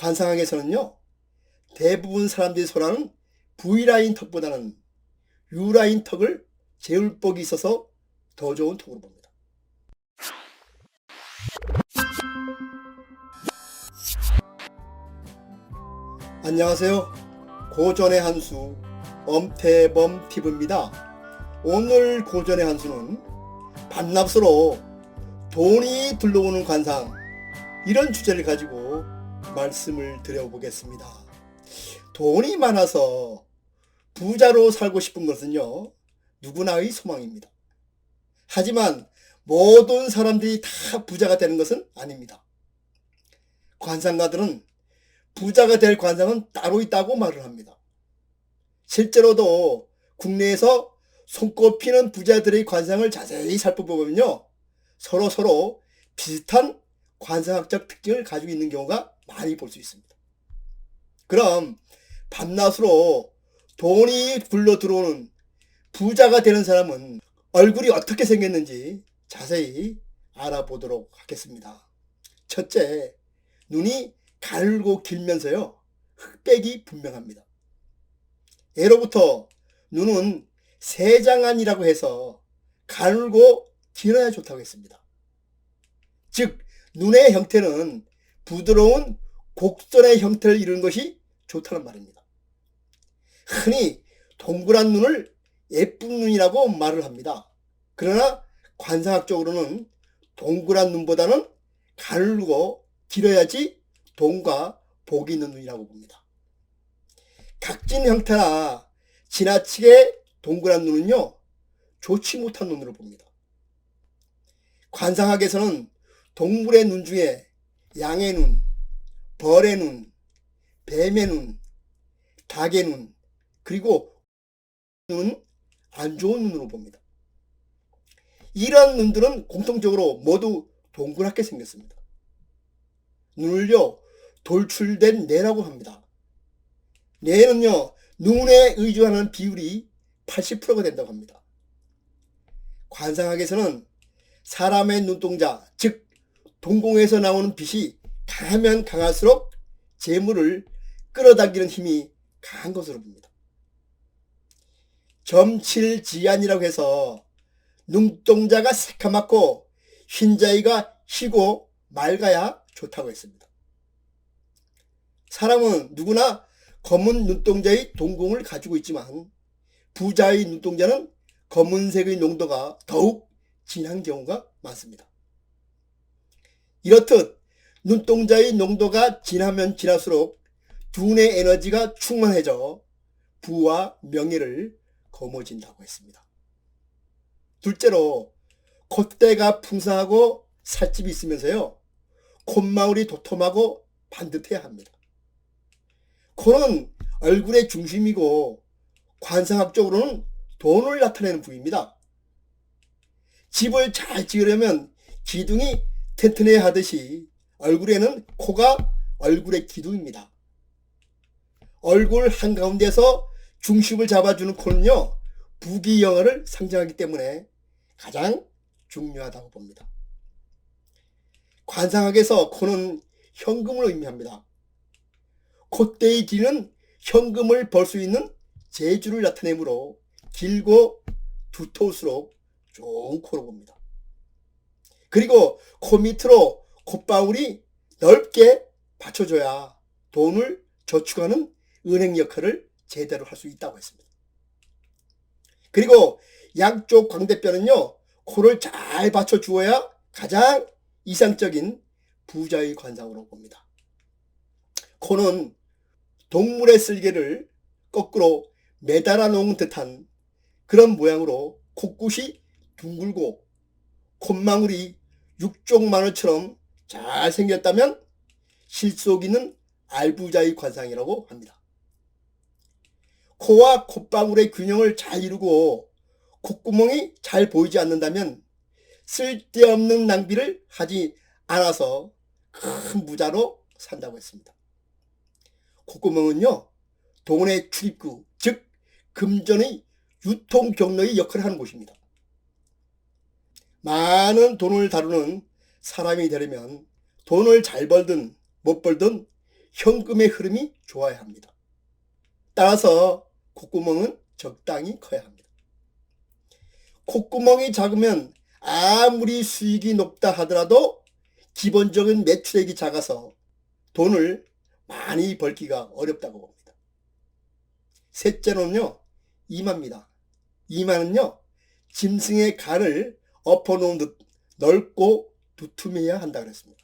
관상학에서는요, 대부분 사람들이 선호하는 V라인 턱보다는 U라인 턱을 제울복이 있어서 더 좋은 턱으로 봅니다. 안녕하세요. 고전의 한수 엄태범 TV입니다. 오늘 고전의 한수는 반납서로 돈이 들러오는 관상, 이런 주제를 가지고 말씀을 드려보겠습니다. 돈이 많아서 부자로 살고 싶은 것은요, 누구나의 소망입니다. 하지만 모든 사람들이 다 부자가 되는 것은 아닙니다. 관상가들은 부자가 될 관상은 따로 있다고 말을 합니다. 실제로도 국내에서 손꼽히는 부자들의 관상을 자세히 살펴보면요, 서로 비슷한 관상학적 특징을 가지고 있는 경우가 많이 볼 수 있습니다. 그럼 밤낮으로 돈이 굴러 들어오는 부자가 되는 사람은 얼굴이 어떻게 생겼는지 자세히 알아보도록 하겠습니다. 첫째, 눈이 가늘고 길면서요, 흑백이 분명합니다. 예로부터 눈은 세장안이라고 해서 가늘고 길어야 좋다고 했습니다. 즉, 눈의 형태는 부드러운 곡선의 형태를 이루는 것이 좋다는 말입니다. 흔히 동그란 눈을 예쁜 눈이라고 말을 합니다. 그러나 관상학적으로는 동그란 눈보다는 가늘고 길어야지 돈과 복이 있는 눈이라고 봅니다. 각진 형태나 지나치게 동그란 눈은요, 좋지 못한 눈으로 봅니다. 관상학에서는 동물의 눈 중에 양의 눈, 벌의 눈, 뱀의 눈, 닭의 눈, 그리고 눈은 안 좋은 눈으로 봅니다. 이러한 눈들은 공통적으로 모두 동그랗게 생겼습니다. 눈을요, 돌출된 뇌라고 합니다. 뇌는요, 눈에 의존하는 비율이 80%가 된다고 합니다. 관상학에서는 사람의 눈동자, 즉 동공에서 나오는 빛이 강하면 강할수록 재물을 끌어당기는 힘이 강한 것으로 봅니다. 점칠지안이라고 해서 눈동자가 새카맣고 흰자위가 희고 맑아야 좋다고 했습니다. 사람은 누구나 검은 눈동자의 동공을 가지고 있지만 부자의 눈동자는 검은색의 농도가 더욱 진한 경우가 많습니다. 이렇듯 눈동자의 농도가 진하면 진할수록 두뇌 에너지가 충만해져 부와 명예를 거머쥔다고 했습니다. 둘째로 콧대가 풍성하고 살집이 있으면서요, 콧마울이 도톰하고 반듯해야 합니다. 코는 얼굴의 중심이고 관상학적으로는 돈을 나타내는 부위입니다. 집을 잘 지으려면 기둥이 튼튼해야 하듯이 얼굴에는 코가 얼굴의 기둥입니다. 얼굴 한가운데서 중심을 잡아주는 코는요, 부귀영화를 상징하기 때문에 가장 중요하다고 봅니다. 관상학에서 코는 현금을 의미합니다. 콧대의 길이는 현금을 벌 수 있는 재주를 나타내므로 길고 두터울수록 좋은 코로 봅니다. 그리고 코 밑으로 콧방울이 넓게 받쳐줘야 돈을 저축하는 은행 역할을 제대로 할 수 있다고 했습니다. 그리고 양쪽 광대뼈는요, 코를 잘 받쳐주어야 가장 이상적인 부자의 관상으로 봅니다. 코는 동물의 쓸개를 거꾸로 매달아 놓은 듯한 그런 모양으로 콧구이 둥글고 콧망울이 육종마늘처럼 잘 생겼다면 실속 있는 알부자의 관상이라고 합니다. 코와 콧방울의 균형을 잘 이루고 콧구멍이 잘 보이지 않는다면 쓸데없는 낭비를 하지 않아서 큰 부자로 산다고 했습니다. 콧구멍은요, 돈의 출입구, 즉 금전의 유통 경로의 역할을 하는 곳입니다. 많은 돈을 다루는 사람이 되려면 돈을 잘 벌든 못 벌든 현금의 흐름이 좋아야 합니다. 따라서 콧구멍은 적당히 커야 합니다. 콧구멍이 작으면 아무리 수익이 높다 하더라도 기본적인 매출액이 작아서 돈을 많이 벌기가 어렵다고 봅니다. 셋째로는요, 이마입니다. 이마는요, 짐승의 간을 엎어놓은 듯 넓고 두툼해야 한다 그랬습니다.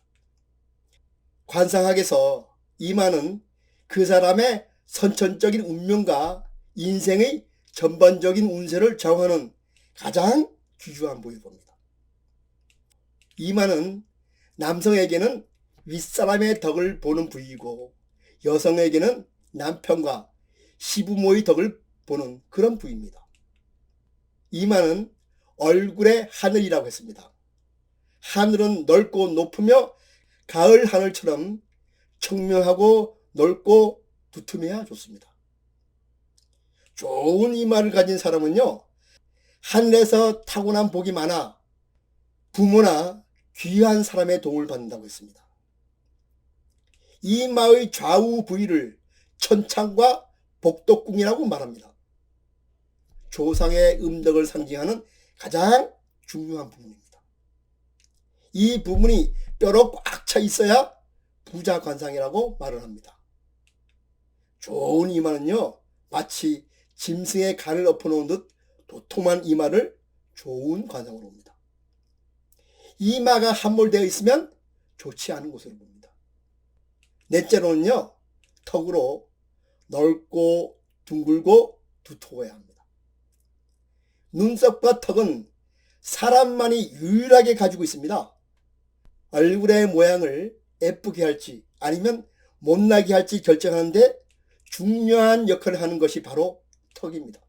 관상학에서 이마는 그 사람의 선천적인 운명과 인생의 전반적인 운세를 좌우하는 가장 귀중한 부위 봅니다. 이마는 남성에게는 윗사람의 덕을 보는 부위이고 여성에게는 남편과 시부모의 덕을 보는 그런 부위입니다. 이마는 얼굴의 하늘이라고 했습니다. 하늘은 넓고 높으며 가을 하늘처럼 청명하고 넓고 두툼해야 좋습니다. 좋은 이마를 가진 사람은요, 하늘에서 타고난 복이 많아 부모나 귀한 사람의 도움을 받는다고 했습니다. 이마의 좌우 부위를 천창과 복덕궁이라고 말합니다. 조상의 음덕을 상징하는 가장 중요한 부분입니다. 이 부분이 뼈로 꽉 차 있어야 부자관상이라고 말을 합니다. 좋은 이마는요, 마치 짐승의 간을 엎어놓은 듯 도톰한 이마를 좋은 관상으로 봅니다. 이마가 함몰되어 있으면 좋지 않은 곳으로 봅니다. 넷째로는요, 턱으로 넓고 둥글고 두터워야 합니다. 눈썹과 턱은 사람만이 유일하게 가지고 있습니다. 얼굴의 모양을 예쁘게 할지 아니면 못나게 할지 결정하는데 중요한 역할을 하는 것이 바로 턱입니다.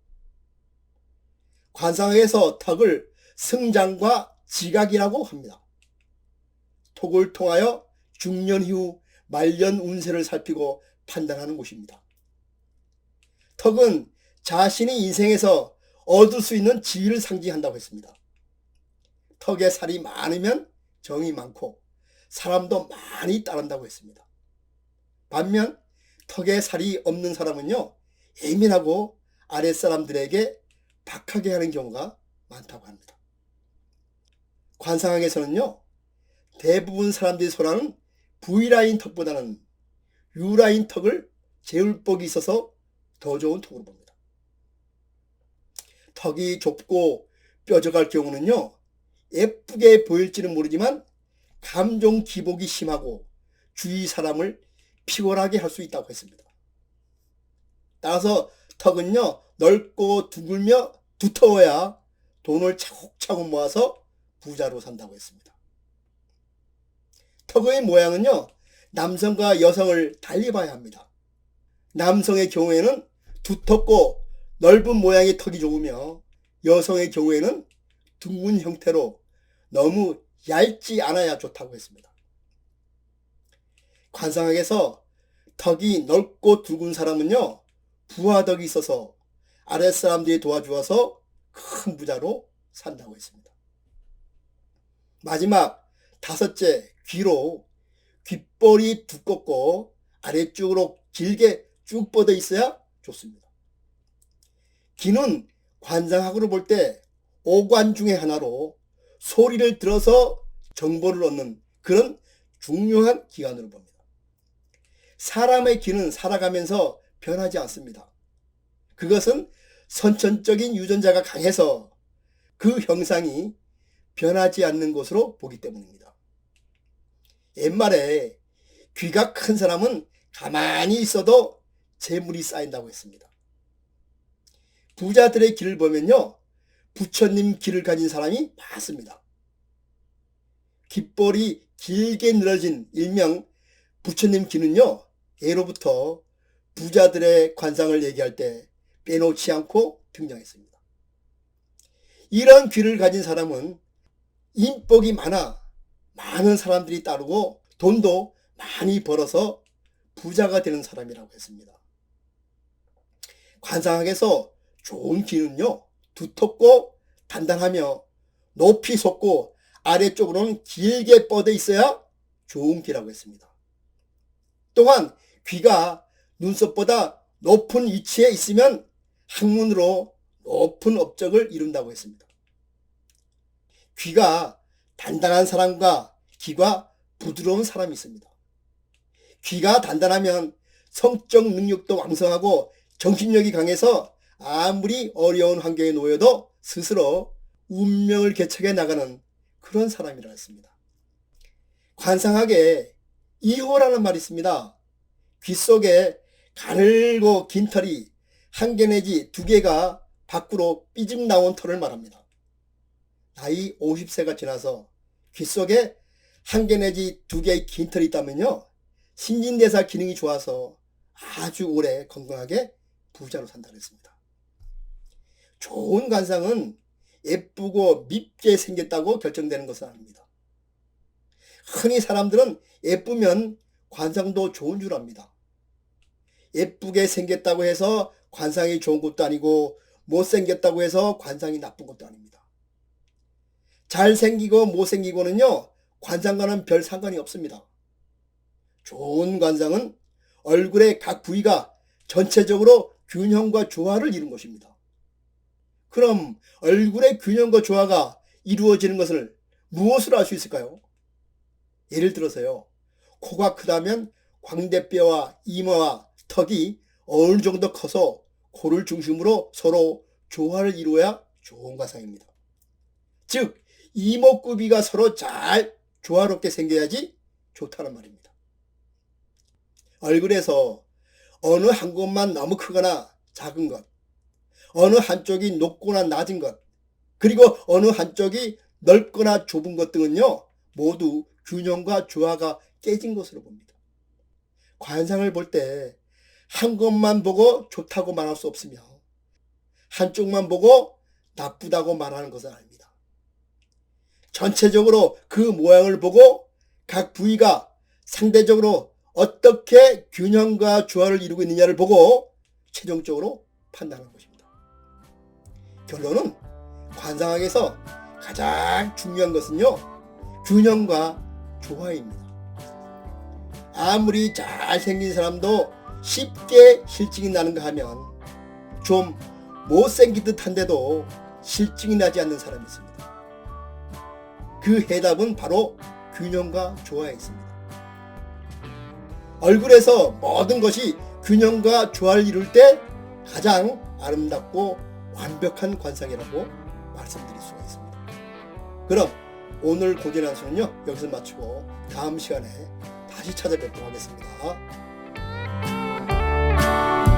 관상학에서 턱을 승장과 지각이라고 합니다. 턱을 통하여 중년 이후 말년 운세를 살피고 판단하는 곳입니다. 턱은 자신이 인생에서 얻을 수 있는 지위를 상징한다고 했습니다. 턱에 살이 많으면 정이 많고 사람도 많이 따른다고 했습니다. 반면 턱에 살이 없는 사람은요, 예민하고 아랫사람들에게 박하게 하는 경우가 많다고 합니다. 관상학에서는요, 대부분 사람들이 소라는 V라인 턱보다는 U라인 턱을 제울복이 있어서 더 좋은 턱으로 봅니다. 턱이 좁고 뾰족할 경우는요, 예쁘게 보일지는 모르지만 감정 기복이 심하고 주위 사람을 피곤하게 할 수 있다고 했습니다. 따라서 턱은요, 넓고 둥글며 두터워야 돈을 차곡차곡 모아서 부자로 산다고 했습니다. 턱의 모양은요, 남성과 여성을 달리 봐야 합니다. 남성의 경우에는 두텁고 넓은 모양의 턱이 좋으며 여성의 경우에는 둥근 형태로 너무 얇지 않아야 좋다고 했습니다. 관상학에서 턱이 넓고 둥근 사람은요, 부하덕이 있어서 아랫사람들이 도와주어서 큰 부자로 산다고 했습니다. 마지막 다섯째, 귀로 귓볼이 두껍고 아래쪽으로 길게 쭉 뻗어 있어야 좋습니다. 귀는 관상학으로 볼 때 오관 중의 하나로 소리를 들어서 정보를 얻는 그런 중요한 기관으로 봅니다. 사람의 귀는 살아가면서 변하지 않습니다. 그것은 선천적인 유전자가 강해서 그 형상이 변하지 않는 것으로 보기 때문입니다. 옛말에 귀가 큰 사람은 가만히 있어도 재물이 쌓인다고 했습니다. 부자들의 귀를 보면요, 부처님 귀를 가진 사람이 많습니다. 귓볼이 길게 늘어진 일명 부처님 귀는요, 예로부터 부자들의 관상을 얘기할 때 빼놓지 않고 등장했습니다. 이런 귀를 가진 사람은 인복이 많아 많은 사람들이 따르고 돈도 많이 벌어서 부자가 되는 사람이라고 했습니다. 관상학에서 좋은 귀는요, 두텁고 단단하며 높이 솟고 아래쪽으로는 길게 뻗어 있어야 좋은 귀라고 했습니다. 또한 귀가 눈썹보다 높은 위치에 있으면 학문으로 높은 업적을 이룬다고 했습니다. 귀가 단단한 사람과 귀가 부드러운 사람이 있습니다. 귀가 단단하면 성적 능력도 왕성하고 정신력이 강해서 아무리 어려운 환경에 놓여도 스스로 운명을 개척해 나가는 그런 사람이라 했습니다. 관상학에 이호라는 말이 있습니다. 귀 속에 가늘고 긴 털이 한 개 내지 두 개가 밖으로 삐집 나온 털을 말합니다. 나이 50세가 지나서 귀 속에 한 개 내지 두 개의 긴 털이 있다면요, 신진대사 기능이 좋아서 아주 오래 건강하게 부자로 산다고 했습니다. 좋은 관상은 예쁘고 밉게 생겼다고 결정되는 것은 아닙니다. 흔히 사람들은 예쁘면 관상도 좋은 줄 압니다. 예쁘게 생겼다고 해서 관상이 좋은 것도 아니고 못생겼다고 해서 관상이 나쁜 것도 아닙니다. 잘생기고 못생기고는요, 관상과는 별 상관이 없습니다. 좋은 관상은 얼굴의 각 부위가 전체적으로 균형과 조화를 이룬 것입니다. 그럼 얼굴의 균형과 조화가 이루어지는 것을 무엇으로 알 수 있을까요? 예를 들어서요, 코가 크다면 광대뼈와 이마와 턱이 어느 정도 커서 코를 중심으로 서로 조화를 이루어야 좋은 관상입니다. 즉, 이목구비가 서로 잘 조화롭게 생겨야지 좋다는 말입니다. 얼굴에서 어느 한 곳만 너무 크거나 작은 것, 어느 한쪽이 높거나 낮은 것, 그리고 어느 한쪽이 넓거나 좁은 것 등은요, 모두 균형과 조화가 깨진 것으로 봅니다. 관상을 볼 때 한 것만 보고 좋다고 말할 수 없으며 한쪽만 보고 나쁘다고 말하는 것은 아닙니다. 전체적으로 그 모양을 보고 각 부위가 상대적으로 어떻게 균형과 조화를 이루고 있느냐를 보고 최종적으로 판단하는 것입니다. 결론은 관상학에서 가장 중요한 것은요, 균형과 조화입니다. 아무리 잘생긴 사람도 쉽게 실증이 나는가 하면 좀 못생긴 듯한데도 실증이 나지 않는 사람이 있습니다. 그 해답은 바로 균형과 조화에 있습니다. 얼굴에서 모든 것이 균형과 조화를 이룰 때 가장 아름답고 완벽한 관상이라고 말씀드릴 수가 있습니다. 그럼 오늘 고전한수는요, 여기서 마치고 다음 시간에 다시 찾아뵙도록 하겠습니다.